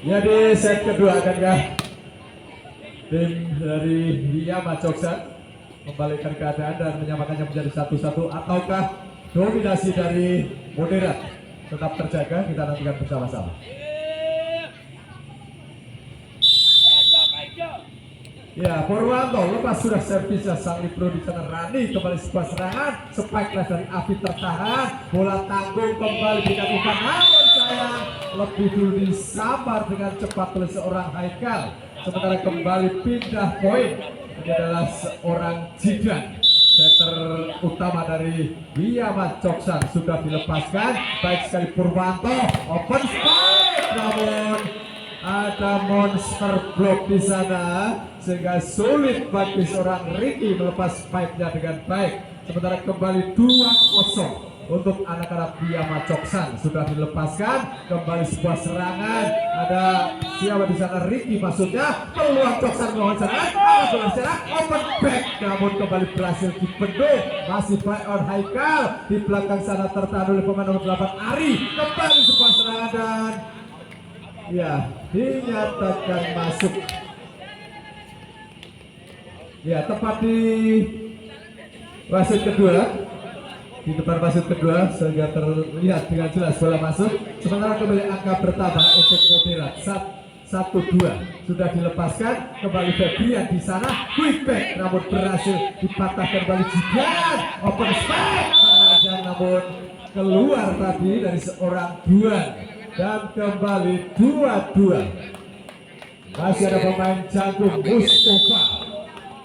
Ya, di set kedua akankah tim dari Wiyama Choksan membalikan keadaan dan menyamakannya menjadi 1-1, ataukah dominasi dari Moderat tetap terjaga? Kita nantikan bersama-sama. Ya, Purwanto lepas sudah servisnya sang Libro di sana. Rani kembali sebuah serangan, spike dari Afi tertahan, bola tanggung kembali dikatukan, namun sayang lebih dulu disambar dengan cepat oleh seorang Haikal. Sementara kembali pindah poin, ini adalah seorang Jidan, setter utama dari Wiyama Choksan sudah dilepaskan. Baik sekali Purwanto, open spike, namun ada monster block di sana sehingga sulit bagi seorang Ricky melepas spike-nya dengan baik. Sementara kembali 2-0 untuk anak-anak Wiyama Choksan sudah dilepaskan. Kembali sebuah serangan, ada siapa di sana? Ricky maksudnya. Peluang Choksan melawan serangan, open back, namun kembali berhasil dibendung. Masih by on Haikal di belakang sana tertahan oleh pemain nomor 8 Ari. Kembali sebuah serangan dan ya, dinyatakan masuk. Ya, tepat di wasit kedua, di depan wasit kedua sehingga terlihat dengan jelas bola masuk. Sementara kembali angka bertambah untuk Moderat 1-2 sudah dilepaskan. Kembali Febrian di sana, quick back namun berhasil dipatahkan kembali Jidan. Open spike namun keluar tadi dari seorang Duan. Dan kembali 2-2. Masih ada pemain jagung Mustafa.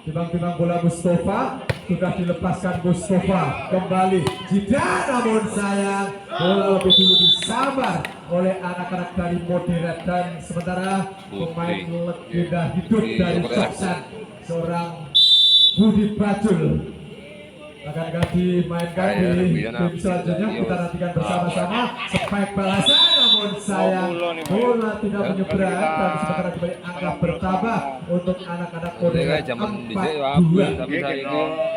Timbang-timbang bola Mustafa, sudah dilepaskan Mustafa. Kembali Jidan, namun sayang bola lebih dulu disabar oleh anak-anak dari Moderat. Dan sementara pemain legenda hidup dari Choksan, seorang Budi Bajul, akan dimainkan di tim selanjutnya. Kita nantikan bersama-sama. Spike balasan, namun sayang bola tidak menyeberang. Dan sementara kembali angka bertambah untuk anak-anak Moderat 4-2.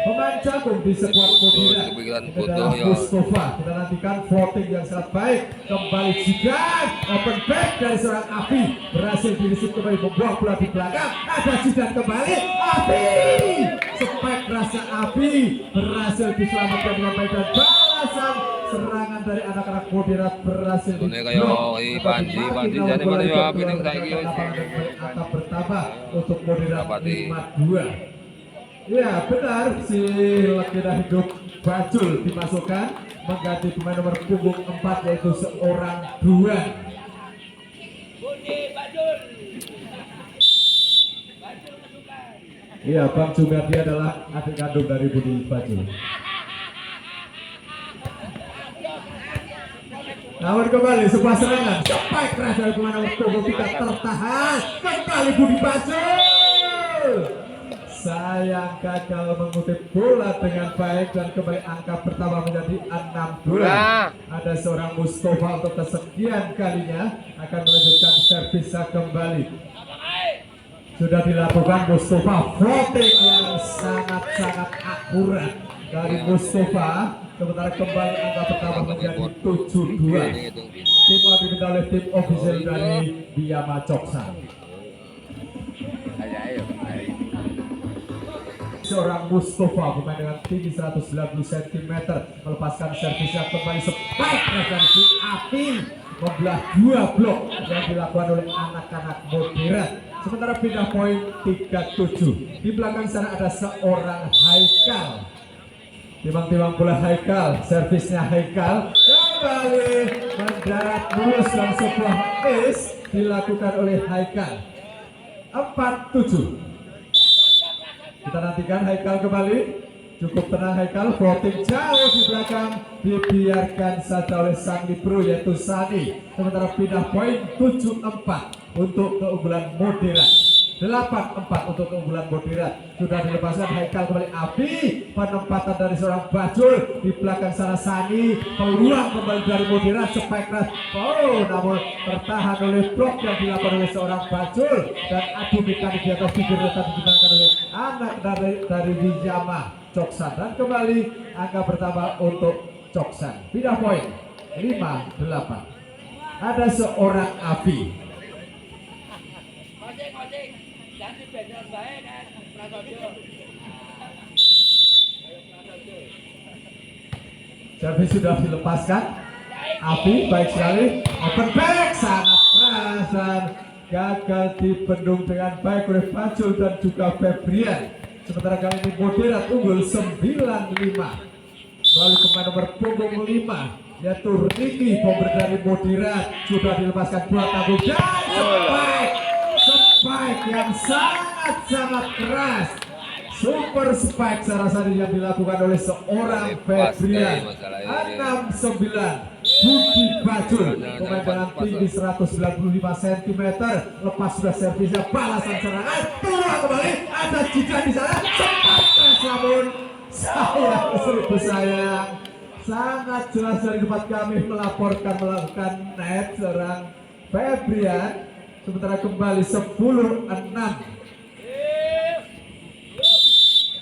Pemain jagung di skuad Moderat adalah Mustafa. Kita nantikan floating yang sangat baik. Kembali Jidan, open back dari seorang Afi, berhasil dirisik kembali, membuang bola di belakang. Ada Jidan kembali, Afi, spike rasa Afi berhasil diselamatkan dengan baik, dan balasan serangan dari anak-anak Moderat berhasil diblok. Angka bertambah untuk Moderat 5-2. Ya, benar, si legenda hidup Bajul dimasukkan mengganti pemain nomor punggung 4 yaitu seorang Duan. Iya, Bang Jumerdi adalah adik kandung dari Budi Bajul. Namun kembali sebuah serangan, spike keras dari pemain nomor punggung 3 tertahan. Kembali Budi Bajul, sayang gagal mengutip bola dengan baik, dan kembali angka pertama menjadi 6-2. Ada seorang Mustafa untuk kesekian kalinya akan melanjutkan servisnya kembali. Sudah dilakukan Mustafa, floating yang sangat-sangat akurat dari Mustafa. Sementara kembali angka pertama menjadi 7-2. Tim diminta oleh tim official dari Wiyama Choksan. Seorang Mustafa, pemain dengan tinggi 190 cm, melepaskan servisnya kembali, spike dari si Api membelah 2 blok yang dilakukan oleh anak-anak Moderat. Sementara pindah poin 3-7. Di belakang sana ada seorang Haikal. Timbang-timbang bola Haikal, servisnya Haikal kembali mendarat mulus dan sebuah ace dilakukan oleh Haikal. 4-7. Kita nantikan Haikal kembali. Cukup tenang Haikal, floating jauh di belakang, dibiarkan saja oleh sang Libro yaitu Sani. Sementara pindah poin 7-4 untuk keunggulan Moderat. 8-4 untuk keunggulan Moderat. Sudah dilepaskan Haikal kembali, Api, penempatan dari seorang Bajul. Di belakang sana Sani, peluang kembali dari Moderat, spike keras. Oh, namun tertahan oleh blok yang dilakukan oleh seorang Bajul. Dan adu mekanik di atas bibir tadi dimenangkan oleh anak dari Wiyama Coksan. Dan kembali angka pertama untuk Coksan. Pindah poin 5-8. Ada seorang Afi. Servis sudah dilepaskan. Afi baik sekali. Open back sangat keras dan gagal dibendung dengan baik oleh Bajul dan juga Febrian. Sementara kali ini Moderat unggul 9-5 melalui pemain nomor punggung 5 yaitu Ricky. Bomber dari Moderat sudah dilepaskan buat tanggung dan spike yang sangat keras. Super spike saya rasa yang dilakukan oleh seorang Febrian. 6-9 Budi Bajul, pemain dengan tinggi 195 cm, lepas sudah servisnya, balasan serangan, keluar kembali, ada Jidan di sana, sempat keras namun sayang, sangat jelas dari tempat kami melakukan net serang Febrian. Sementara kembali 10-6.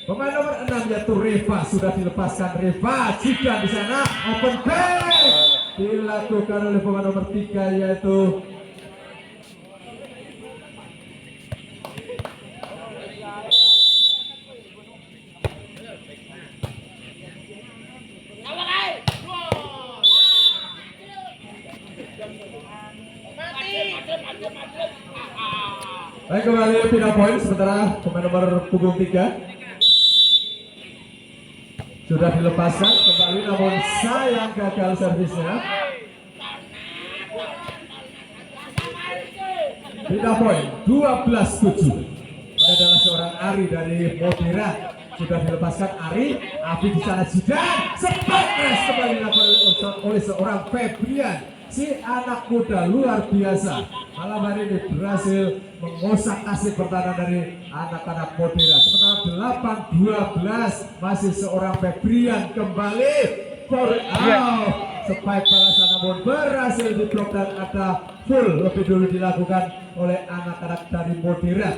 Pemain nomor 6 yaitu Reva sudah dilepaskan. Reva Jidan di sana, open back dilakukan oleh pemain nomor 3 yaitu baik, kembali pindah poin. Sementara pemain nomor punggung 3 sudah dilepaskan kembali, namun sayang gagal servisnya. Pindah poin 12-7. Ini adalah seorang Ari dari Moderat. Sudah dilepaskan Ari. Afi di sana Jidan. Sempat crash kembali dilakukan oleh seorang Febrian. Si anak muda luar biasa. Malam hari ini berhasil mengosak asik pertahanan dari anak-anak Moderat. Sementara 8-12 masih seorang Febrian kembali for out. Spike balasan namun berhasil diblok dan ada full lebih dulu dilakukan oleh anak-anak dari Moderat.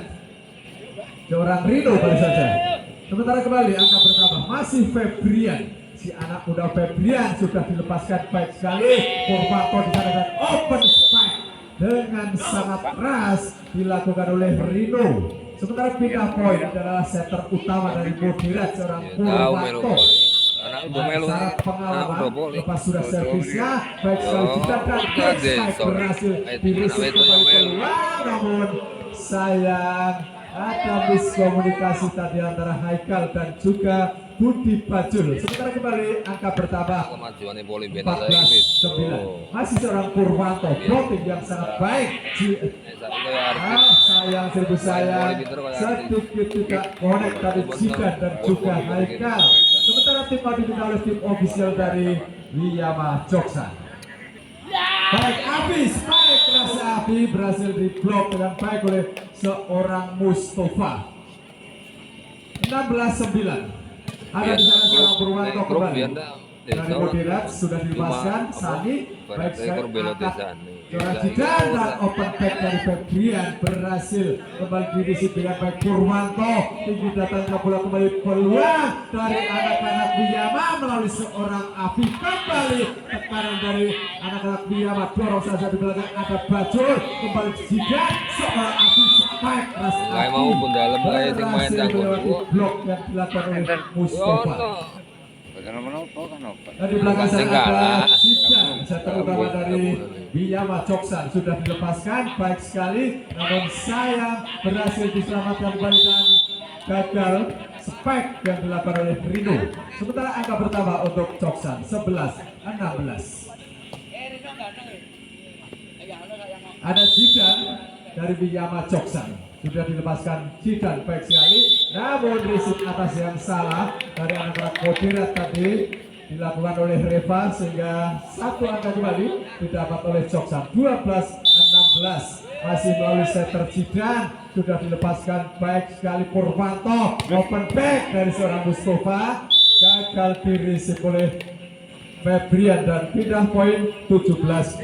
Seorang Rino baru saja. Sementara kembali angka bertambah masih Febrian. Si anak muda Febrian sudah dilepaskan baik sekali. Purwato di sana dan open spike dengan sangat keras dilakukan oleh Rino. Sementara pindah poin adalah setter utama dari Moderat seorang Purwato. Syarat pengalaman lepas sudah servisnya baik sekali Jidan dan spike berhasil dirisik kembali keluar, namun sayang ada miskomunikasi tadi antara Haikal dan juga Budi Bajul. Sementara kembali angka bertambah 14-9. Masih seorang Purwanto, blocking yang sangat baik. Sayang seribu sayang, sedikit tidak connect dari Jidan dan juga Haikal. Sementara tim diminta oleh tim official dari Wiyama Coksan. Baik, Afi, spike rasa Afi berhasil diblok dengan baik oleh seorang Mustafa. 16-9. Ada di sana seorang Purwanto kembali. Dari Moderat sudah dilepaskan. Sani baik sekali angkat seorang Jidan dan open back dari Febrian berhasil kembali dirisik dengan baik Purwanto. Tinggi datang ke bola kembali peluang dari anak-anak Wiyama melalui seorang Afi. Kembali tekanan dari anak-anak Wiyama, dorong saja di belakang ada Bajul kembali Jidan, seorang Afi spike ras Afi berhasil melewati blok yang dilakukan oleh Mustafa. Dan di belakang sana ada Jidan, setter utama dari Wiyama Coksan sudah dilepaskan baik sekali, namun sayang berhasil diselamatkan kembali dan gagal spike yang dilakukan oleh Rino. Sementara angka pertama untuk Coksan 11-16. Ada Jidan dari Wiyama Coksan sudah dilepaskan Jidan baik sekali, namun risik atas yang salah dari anak-anak Moderat tadi dilakukan oleh Reva sehingga satu angka kembali didapat oleh Coksan. 12-16 masih melalui setter Jidan sudah dilepaskan baik sekali Purwanto, open back dari seorang Mustafa gagal dirisik oleh Febrian dan pindah poin 17-12.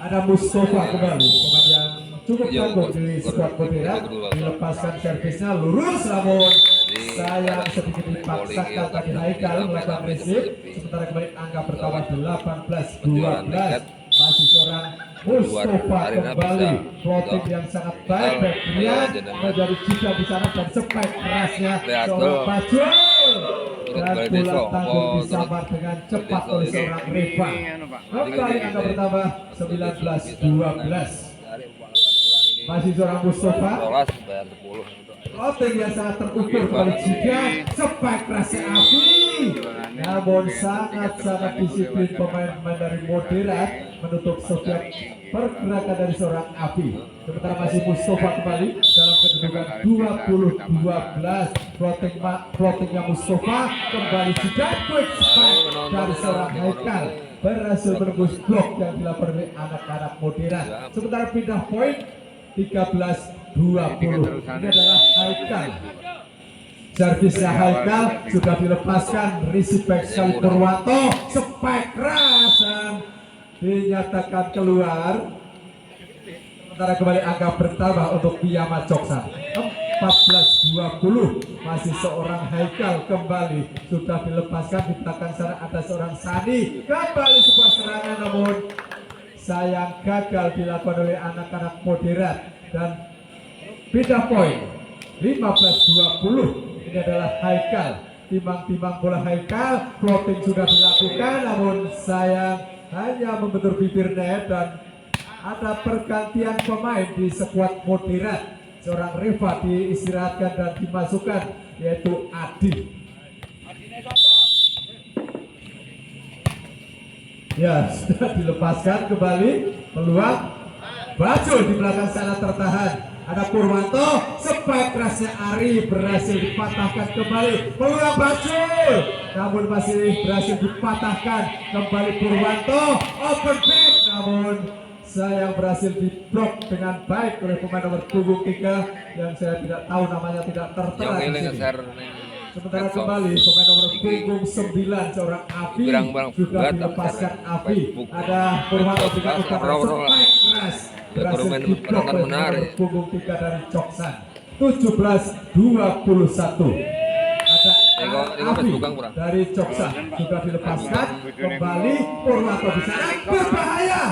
Ada Mustafa kembali, pemain yang cukup tangguh di skuad Moderat, dilepaskan servisnya lurus namun sayang sedikit dipaksakan tadi Haikal melakukan resip, sementara kembali angka bertambah 18-12. Masih seorang Mustafa kembali floating yang sangat baik backnya menjadi jika di sana dan spike kerasnya seorang Bajul dan bola tanggung disambar dengan cepat oleh seorang Reva. Kembali angka bertambah 19-12. Masih seorang Mustafa floating yang sangat terukur kembali jika spike kerasnya Afi, namun sangat disiplin pemain-pemain dari Moderat menutup setiap pergerakan dari seorang Afi. Sementara masih Mustafa kembali dalam kedudukan 20-12. Floatingnya Mustafa kembali juga quick spike dari seorang Haikal berhasil menembus blok yang dilakukan oleh anak-anak Moderat. Sementara pindah poin 13-20. Ini adalah Haikal. Servisnya Haikal sudah dilepaskan, receive back sekali Purwanto, spike keras dan dinyatakan keluar. Sementara kembali angka bertambah untuk Piyama Coksan 14-20. Masih seorang Haikal kembali sudah dilepaskan, di belakang sana ada seorang Sani, kembali sebuah serangan namun sayang gagal dilakukan oleh anak-anak Moderat dan pindah poin 15-20. Ini adalah Haikal, timbang-timbang bola Haikal, floating sudah dilakukan namun sayang hanya membentur bibir net dan ada pergantian pemain di skuad Moderat. Seorang Reva diistirahatkan dan dimasukkan yaitu Adi. Ya, sudah dilepaskan kembali peluang Bajul di belakang sana tertahan. Ada Purwanto, spike kerasnya Ari berhasil dipatahkan kembali. Peluang Bajul, namun masih berhasil dipatahkan kembali Purwanto. Open back, namun sayang berhasil diblok dengan baik oleh pemain nomor punggung 3 yang saya tidak tahu namanya, tidak tertera di sini. Sementara kembali pemain nomor punggung 9 seorang Afi sudah dilepaskan Afi. Ada Purwanto dengan utama spike keras berhasil diblok oleh pemain nomor punggung 3 dari Coksan. 17-21. Ada Afi dari Coksan sudah dilepaskan kembali. Purwanto di sana berbahaya,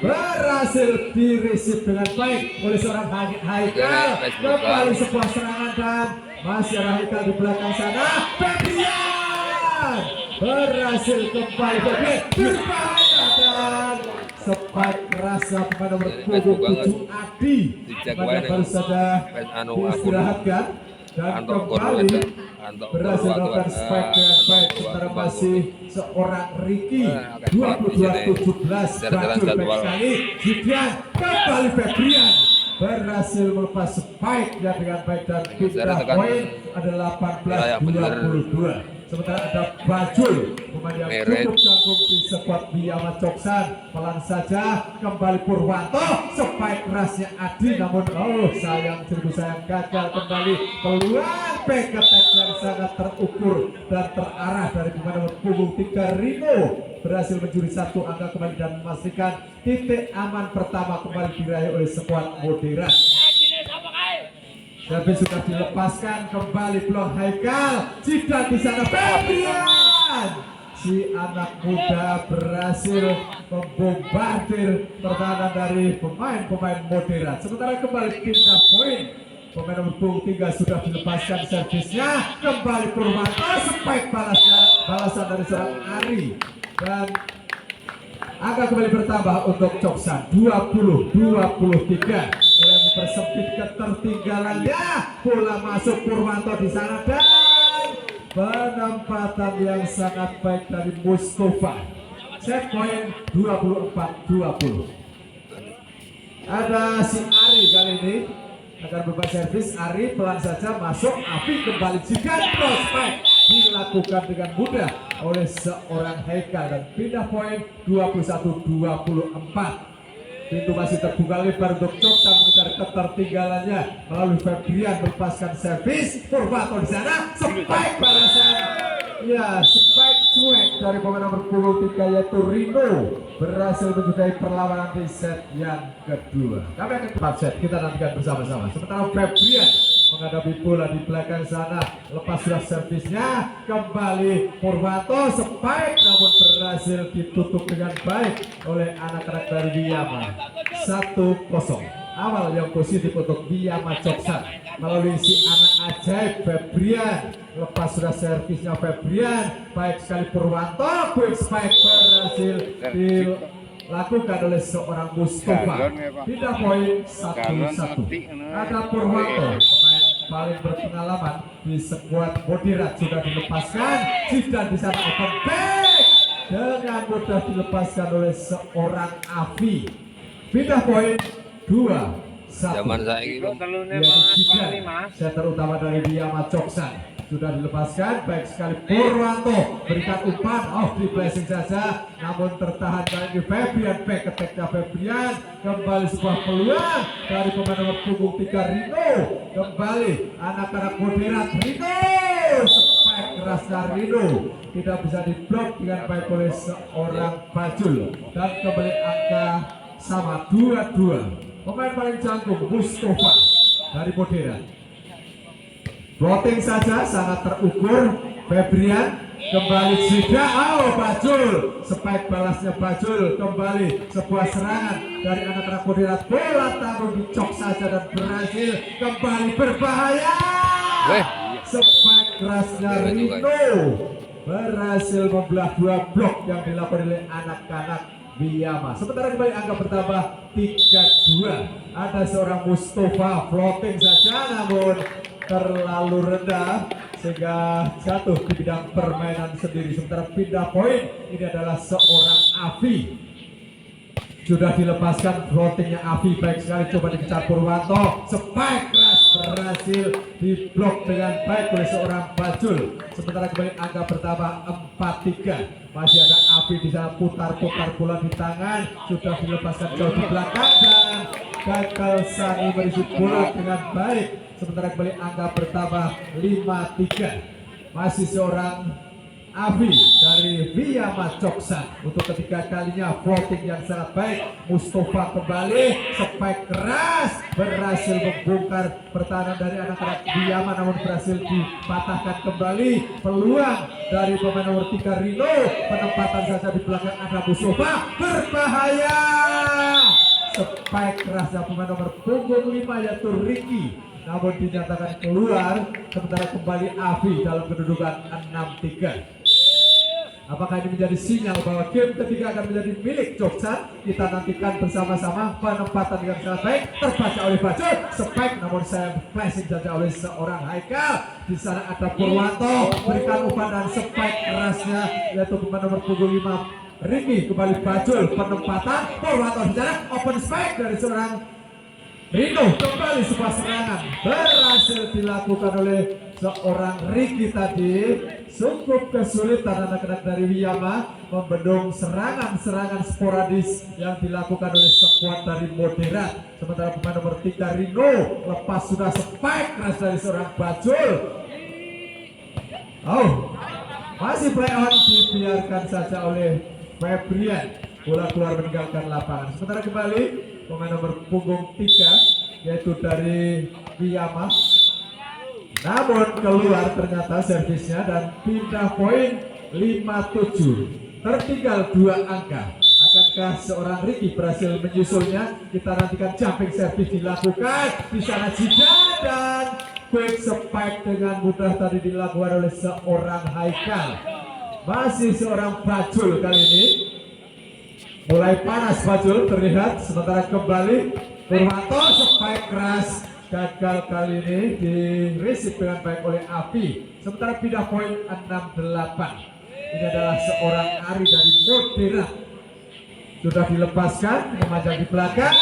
berhasil diresip dengan baik oleh seorang Haikal. Kembali sebuah serangan dan masih ada Haikal di belakang sana. Febrian berhasil kembali berbahaya dan spike kerasa pemain nomor punggung 7 Adi baru saja diistirahatkan dan kembali berhasil melakukan spike dengan baik. Sementara masih seorang Ricky 22-17 Bajul baik sekali. Jidian kembali Febrian berhasil melepas spike ya dengan baik dan pindah poin adalah 18-22. Sementara ada Bajul, pemain yang cukup tanggung di skuad Piyama Coksan. Pelan saja kembali Purwanto, spike kerasnya Adi namun sayang gagal kembali. Peluang back attack yang sangat terukur dan terarah dari pemain nomor punggung 3 Rino berhasil mencuri satu angka kembali dan memastikan titik aman pertama kembali diraih oleh skuad Moderat. Tapi sudah dilepaskan kembali peluang Haikal. Jika di sana Febrian, si anak muda berhasil membombardir pertahanan dari pemain-pemain Moderat. Sementara kembali pindah poin, pemain nomor punggung 3 sudah dilepaskan servisnya. Kembali Purwanto, spike balasan dari seorang Ari dan angka kembali bertambah untuk Coksan 20-23. Mulai mempersempit ketertinggalannya, bola masuk Purwanto di sana dan penempatan yang sangat baik dari Mustafa. Set point 24-20. Ada si Ari kali ini akan berubah servis. Ari pelan saja masuk, Afi kembali jika prospek dilakukan dengan mudah oleh seorang Haikal dan pindah poin 21-24. Pintu masih terbuka lebar untuk Coksan mengejar ketertinggalannya melalui Febrian melepaskan servis. Purwanto di sana, spike balasan. Ya, spike cuek dari pemain nomor punggung 3 yaitu Rino berhasil menyudahi perlawanan di set yang kedua. Kami akan ke set, kita nantikan bersama-sama. Sementara Febrian menghadapi bola di belakang sana, lepas sudah servisnya, kembali Purwanto spike namun berhasil ditutup dengan baik oleh anak-anak dari Wiyama. 1-0. Awal yang positif untuk Wiyama Joksan melalui si anak ajaib Febrian, lepas sudah servisnya Febrian, baik sekali Purwanto, quick spike berhasil dilakukan oleh seorang Mustafa. Pindah poin 1-1. Ada Purwanto, pemain paling berpengalaman di skuad Moderat, sudah dilepaskan. Zidan di sana open back dengan mudah dilepaskan oleh seorang Afi. Pindah poin 2-1. Zaman saya gitu. Setter utama dari Wiyama Joksan sudah dilepaskan, baik sekali Purwanto berikan umpan, di blessing saja namun tertahan dari Febrian. Back attack-nya Febrian, kembali sebuah peluang dari pemain nomor punggung 3 Rino, kembali anak-anak Moderat. Rino spike kerasnya Rino tidak bisa diblok dengan baik oleh seorang Bajul dan kembali angka sama 2-2. Pemain paling jangkung Mustafa dari Moderat. Floating saja sangat terukur. Febrian kembali Zida, Bajul spike balasnya Bajul, kembali sebuah serangan dari anak-anak Moderat. Bola tanggung dicok saja dan berhasil kembali berbahaya. Spike kerasnya Rino berhasil membelah 2 blok yang dilakukan oleh anak-anak Wiyama. Sementara kembali angka bertambah 3-2. Ada seorang Mustafa floating saja namun terlalu rendah sehingga jatuh di bidang permainan sendiri. Sementara pindah poin ini adalah seorang Afi. Sudah dilepaskan floatingnya Afi, baik sekali coba dikejar Purwanto, spike keras berhasil diblok dengan baik oleh seorang Bajul. Sementara kembali angka bertambah 4-3. Masih ada Afi di sana, putar-putar bola di tangan, sudah dilepaskan jauh di belakang dan gagal Sani merisi bola dengan baik. Sementara kembali angka bertambah 5-3. Masih seorang Afi dari Wiyama Joksan untuk ketiga kalinya floating yang sangat baik. Mustafa kembali spike keras berhasil membongkar pertahanan dari anak-anak Wiyama namun berhasil dipatahkan kembali. Peluang dari pemain nomor 3 Rino, penempatan saja di belakang ada Mustafa, berbahaya. Spike kerasnya pemain nomor punggung 5 yaitu Ricky namun dinyatakan keluar. Sementara kembali Afi dalam kedudukan 6-3. Apakah ini menjadi sinyal bahwa game ketiga akan menjadi milik Joksan? Kita nantikan bersama-sama. Penempatan yang sangat baik terbaca oleh Bajul, spike namun saya flashing saja oleh seorang Haikal. Di sana ada Purwanto berikan umpan dan spike kerasnya yaitu pemain nomor punggung 5 Ricky. Kembali Bajul, penempatan Purwanto di sana open spike dari seorang Rino, kembali sebuah serangan berhasil dilakukan oleh seorang Ricky tadi. Cukup kesulitan anak-anak dari Wiyama membendung serangan-serangan sporadis yang dilakukan oleh skuad dari Moderat. Sementara pemain nomor 3 Rino lepas sudah spike keras dari seorang Bajul. Masih play on, dibiarkan saja oleh Febrian. Bola keluar meninggalkan lapangan. Sementara kembali pemain nomor punggung 3 yaitu dari Wiyama namun keluar ternyata servisnya dan pindah poin 5-7. Tertinggal 2 angka. Akankah seorang Ricky berhasil menyusulnya? Kita nantikan jumping service dilakukan di sana Zida dan quick spike dengan mudah tadi dilakukan oleh seorang Haikal. Masih seorang Bajul kali ini. Mulai panas Bajul terlihat. Sementara kembali Purwanto spike keras gagal kali ini di receive dengan baik oleh Afi. Sementara pindah poin 6-8. Ini adalah seorang Ari dari Moderat. Sudah dilepaskan, memajang di belakang,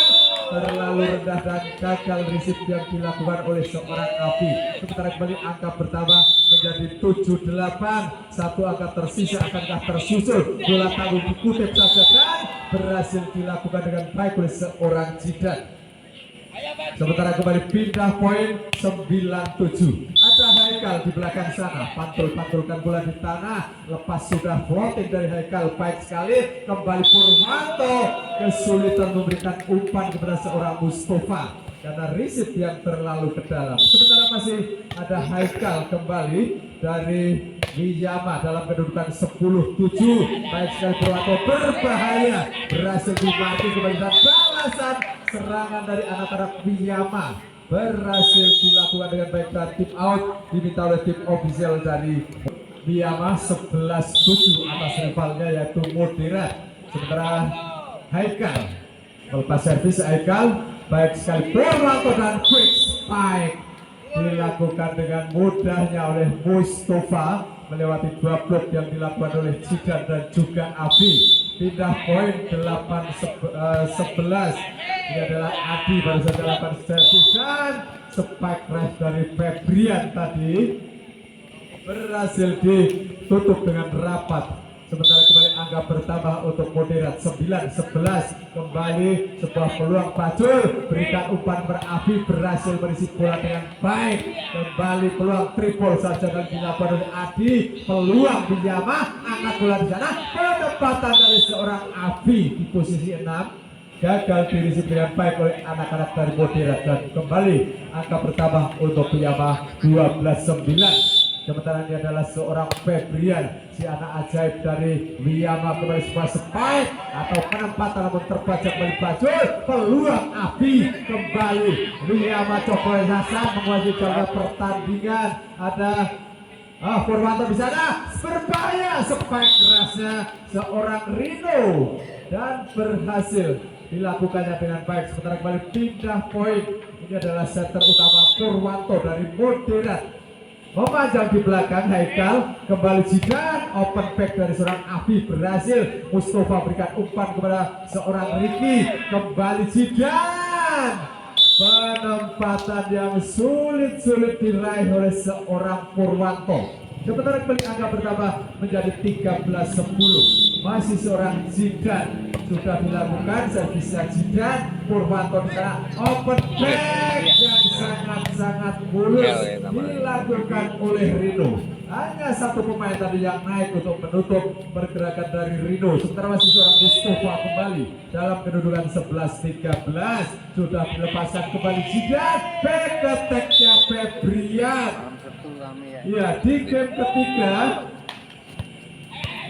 terlalu rendah dan gagal receive yang dilakukan oleh seorang Afi. Sementara kembali angka bertambah menjadi 7-8. 1 angka tersisa akankah tersusul? Bola tanggung dikutip saja dan berhasil dilakukan dengan baik oleh seorang Zidan. Sementara kembali pindah poin 97. Ada Haikal di belakang sana, pantul-pantulkan bola di tanah, lepas sudah floating dari Haikal, baik sekali. Kembali Purwanto, kesulitan memberikan umpan kepada seorang Mustafa karena riset yang terlalu ke dalam. Sementara masih ada Haikal kembali dari Wiyama dalam kedudukan 10-7. Baik sekali Purwanto, berbahaya, berhasil dimaki kembali dan balasan serangan dari anak-anak Wiyama berhasil dilakukan dengan baik dan tip out diminta oleh tim ofisial dari Wiyama 11-7 atas rivalnya yaitu Moderat. Sementara Haikal melepas servis, Haikal baik sekali Purwanto dan quick spike dilakukan dengan mudahnya oleh Mustafa melewati dua blok yang dilakukan oleh Jidan dan juga Abi. Pindah poin 8-11. Ini adalah Adi baru saja lakukan servis dan spike drive dari Febrian tadi berhasil ditutup dengan rapat. Sementara kembali angka bertambah untuk Moderat 9-11. Kembali sebuah peluang Bajul, berikan umpan berapi, berhasil berisi bola dengan baik. Kembali peluang triple saja dan dilakukan oleh Adi. Peluang Wiyama, angkat bola di sana, penempatan dari seorang Abi di posisi 6. Gagal dirisi dengan baik oleh anak-anak dari Moderat dan kembali angka bertambah untuk Wiyama 12-9. Sementara ini adalah seorang Febrian, si anak ajaib dari Wiyama, kembali sebuah spike atau penempatan namun terbaca kembali Bajul. Peluang Abi kembali Wiyama coba Hasan menguasai jalannya pertandingan. Ada Purwanto di sana, berbahaya spike kerasnya seorang Rino dan berhasil dilakukannya dengan baik. Sementara kembali pindah poin, ini adalah center utama Purwanto dari Moderat. Memanjang di belakang Haikal, kembali Jidan, open back dari seorang Abi berhasil. Mustafa berikan umpan kepada seorang Riki, kembali Jidan. Penempatan yang sulit diraih oleh seorang Purwanto. Sementara kembali angka bertambah menjadi 13-10. Masih seorang Jidan sudah dilakukan servisnya Jidan. Purwanto di sana open back yang sangat mulus dilakukan oleh Rino. Hanya satu pemain tadi yang naik untuk menutup pergerakan dari Rino. Sementara masih seorang Mustafa kembali dalam kedudukan 11-13. Sudah dilepaskan kembali Jidan. Back attack-nya Febrian. Ya, di game ketiga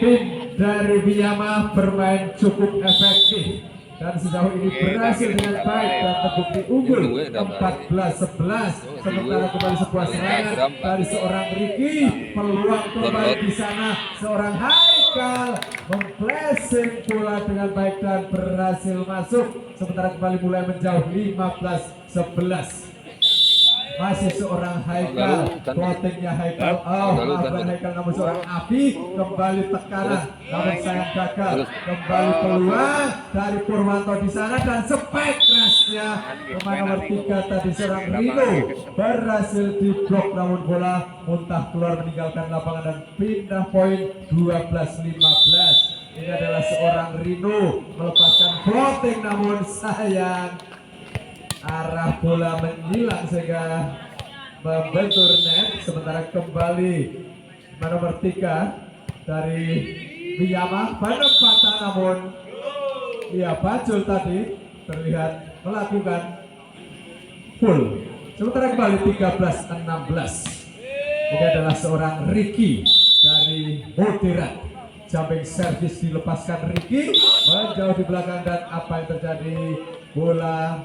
tim dari Wiyama bermain cukup efektif dan sejauh ini berhasil dengan baik dan terbukti unggul 14-11. Sementara kembali sebuah serangan dari seorang Riki, peluang kembali di sana seorang Haikal memflashing bola dengan baik dan berhasil masuk. Sementara kembali mulai menjauh 15-11. Masih seorang Haikal, floatingnya Haikal, bukan Haikal namun seorang Abi, kembali tekanan, namun sayang gagal. Kembali peluang dari Purwanto di sana dan spike kerasnya pemain nomor 3 tadi seorang Rino berhasil diblok namun bola muntah keluar meninggalkan lapangan dan pindah poin 12-15. Ini adalah seorang Rino melepaskan floating namun sayang arah bola menghilang sehingga membentur net. Sementara kembali nomor 3 dari Wiyama penempatan namun Bajul tadi terlihat melakukan full. Sementara kembali 13-16. Ini adalah seorang Riki dari Moderat. Jumping service dilepaskan Riki menjauh di belakang dan apa yang terjadi, bola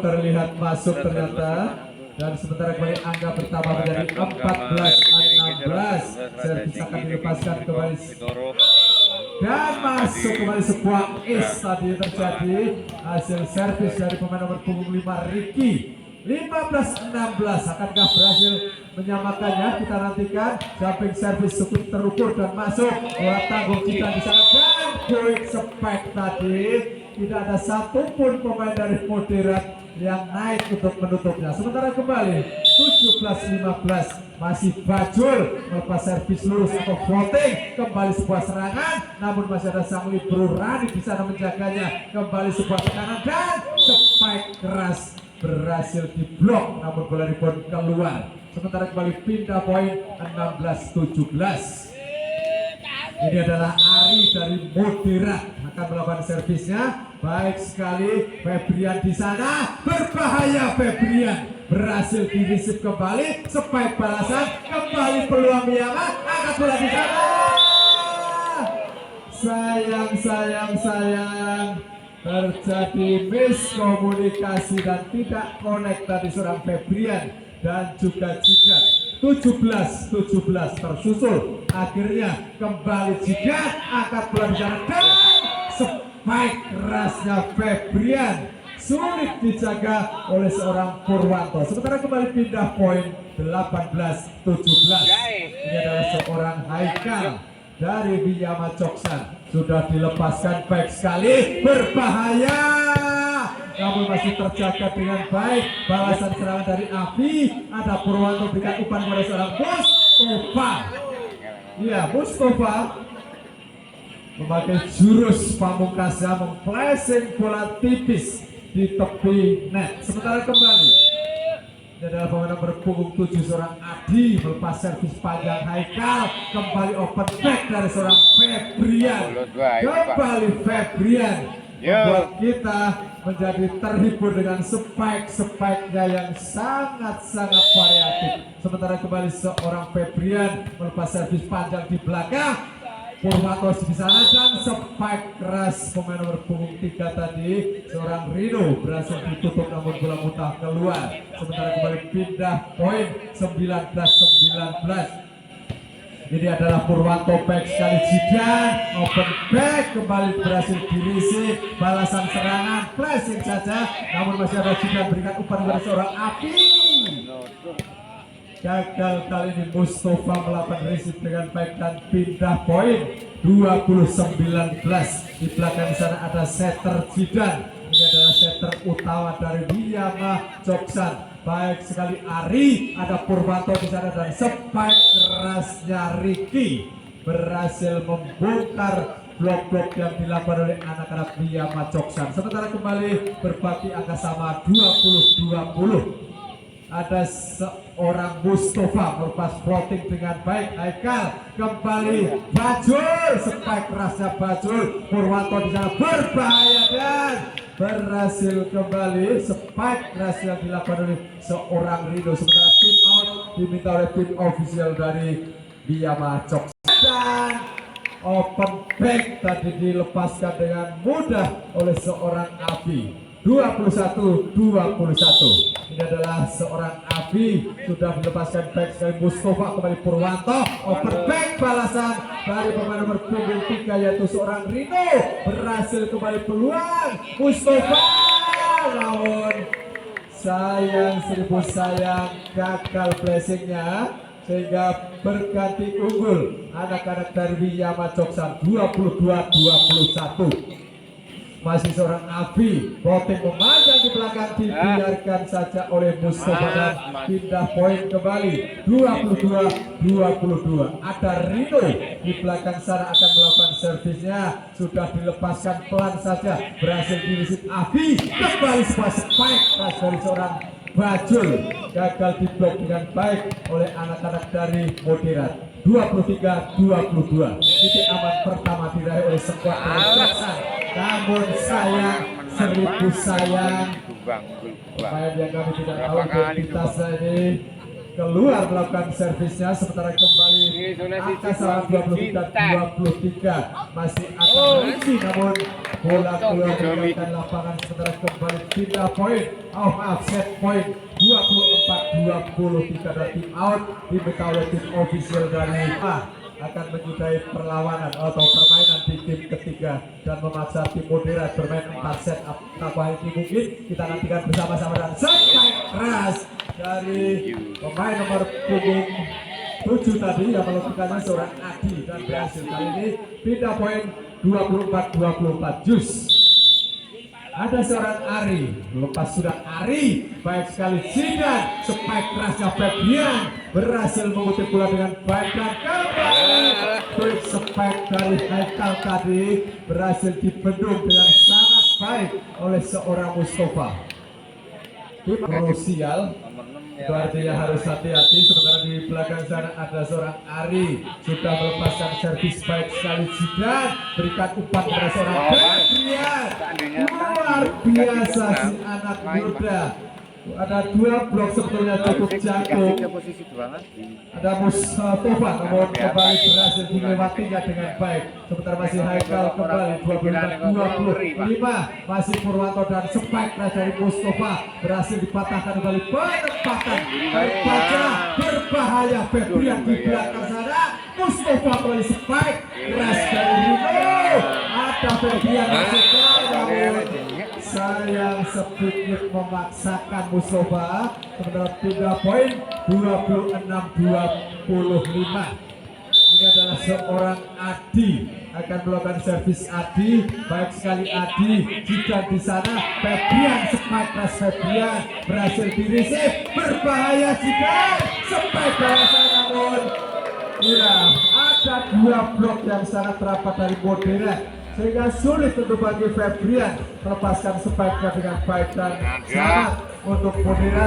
terlihat masuk ternyata. Dan sementara kembali angka bertambah menjadi 14-16. Servis akan dilepaskan kembali dan masuk kembali sebuah ace tadi terjadi hasil servis dari pemain nomor punggung 5 Riki. 15-16. Akankah berhasil menyamakannya? Kita nantikan. Jumping service cukup terukur dan masuk. Bola tanggung kita di sana dan quick spike tadi. Tidak ada satupun pemain dari Moderat yang naik untuk menutupnya. Sementara kembali 17-15 masih Bajul melepas servis lurus atau floating, kembali sebuah serangan, namun masih ada sang libero Rani di sana menjaganya. Kembali sebuah tekanan dan spike keras berhasil diblok, namun bola rebound keluar. Sementara kembali pindah poin 16-17. Ini adalah Ari dari Moderat akan melakukan servisnya. Baik sekali Febrian di sana, berbahaya Febrian, berhasil dirisip kembali, spike balasan, kembali peluang Miyama, angkat bola di sana. Sayang, terjadi miskomunikasi dan tidak connect tadi seorang Febrian dan juga Jigan. 17-17 tersusul, akhirnya kembali Jigan, angkat bola di sana dan spike kerasnya Febrian sulit dijaga oleh seorang Purwanto. Sementara kembali pindah poin 18-17. Ini adalah seorang Haikal dari Wiyama Choksan, sudah dilepaskan baik sekali, berbahaya, namun masih terjaga dengan baik. Balasan serangan dari Avi, ada Purwanto berikan umpan kepada seorang Mustafa. Iya, Mustafa memakai jurus pamungkasnya, memplesing bola tipis di tepi net. Sementara kembali ini adalah pemain nomor punggung 7 seorang Adi melepas servis panjang Haikal, kembali open back dari seorang Febrian. Kembali Febrian membuat kita menjadi terhibur dengan spike-nya yang sangat-sangat variatif. Sementara kembali seorang Febrian melepas servis panjang di belakang, Purwanto di sana dan spike keras pemain nomor punggung 3 tadi seorang Rino berhasil ditutup, namun bola muntah keluar. Sementara kembali pindah poin 19-19. Ini adalah Purwanto back sekali, Jidan open back, kembali berhasil dirisik, balasan serangan flashing saja, namun masih ada Jidan berikan umpan kepada seorang Api. Gagal kali ini Mustafa melakukan risip dengan baik dan pindah poin 20-19. Di belakang sana ada setter Jidan. Ini adalah setter utama dari Wiyama Choksan. Baik sekali Ari, ada Purwanto di sana dan spike kerasnya Ricky berhasil membongkar blok-blok yang dilakukan oleh anak-anak Wiyama Choksan. Sementara kembali berbagi angka sama 20-20. Ada seorang Mustafa melepas floating dengan baik. Haikal kembali Bajul, spike kerasnya Bajul, Purwanto di sana berbahaya dan berhasil kembali spike keras yang dilakukan oleh seorang Rido. Sementara tim out diminta oleh tim official dari Wiyama Choksan dan open back tadi dilepaskan dengan mudah oleh seorang Abi. 21-21. Ini adalah seorang Abi, sudah dilepaskan back sekali Mustafa, kembali Purwanto open back balasan dari pemain nomor punggung 3 yaitu seorang Rino, berhasil kembali peluang Mustafa, namun sayang seribu sayang gagal blessingnya sehingga berganti unggul anak-anak dari Wiyama Choksan 22-21. Masih seorang Abi, floating memanjang di belakang, dibiarkan saja oleh Mustafa dan pindah poin kembali 22-22. Ada Rino di belakang sana akan melakukan servisnya, sudah dilepaskan pelan saja, berhasil dirisip Abi, kembali sebuah spike keras dari seorang Bajul, gagal diblok dengan baik oleh anak-anak dari Moderat. 23-22. Titik aman pertama diraih oleh skuad Choksan. Namun sayang, seribu sayang, pemain yang kami tidak tahu identitasnya ini keluar melakukan servisnya. Sementara kembali angka sama 23-23 masih akan berisi, namun bola keluar meninggalkan lapangan. Sementara kembali pindah poin, set poin 24-23 dan tim out diminta oleh tim official dari akan menyudahi perlawanan atau permainan di tim ketiga dan memaksa tim Moderat bermain 4 set up. Apakah ini mungkin? Kita nantikan bersama-sama dan spike keras dari pemain nomor punggung 7 tadi yang melakukannya seorang Adi dan berhasil. Kali ini pindah poin 24-24 jus. Ada seorang Ari, lepas sudah Ari, baik sekali Zidan, spike kerasnya Febrian berhasil mengutip bola dengan baik dan kembali quick spike dari Haikal tadi berhasil dibendung dengan sangat baik oleh seorang Mustafa. Tim Rosial itu artinya harus hati-hati, sementara di belakang sana ada seorang Ari sudah melepaskan servis baik sekali Zidan, berikan umpan kepada seorang Febrian. Luar biasa si anak muda. Ada dua blok sebetulnya cukup jago. Ada Mustafa namun kembali berhasil dilewatinya dengan baik. Sementara masih Haikal kembali 25 masih Purwanto dan spike dari Mustafa berhasil dipatahkan kembali penempatan baik baca berbahaya Febrian di belakang sana. Mustafa kembali spike keras dari Rino. Ada Febrian masuk sayang sedikit memaksakan Mustafa. Sementara pindah poin 26-25. Ini adalah seorang Adi akan melakukan servis Adi, baik sekali Adi jika di sana Febrian spike keras Febrian berhasil dirisip berbahaya jika spike bahasa namun ya ada dua blok yang sangat rapat dari Modena sehingga sulit untuk bagi Febrian melepaskan spike dengan baik dan sangat untuk Modena.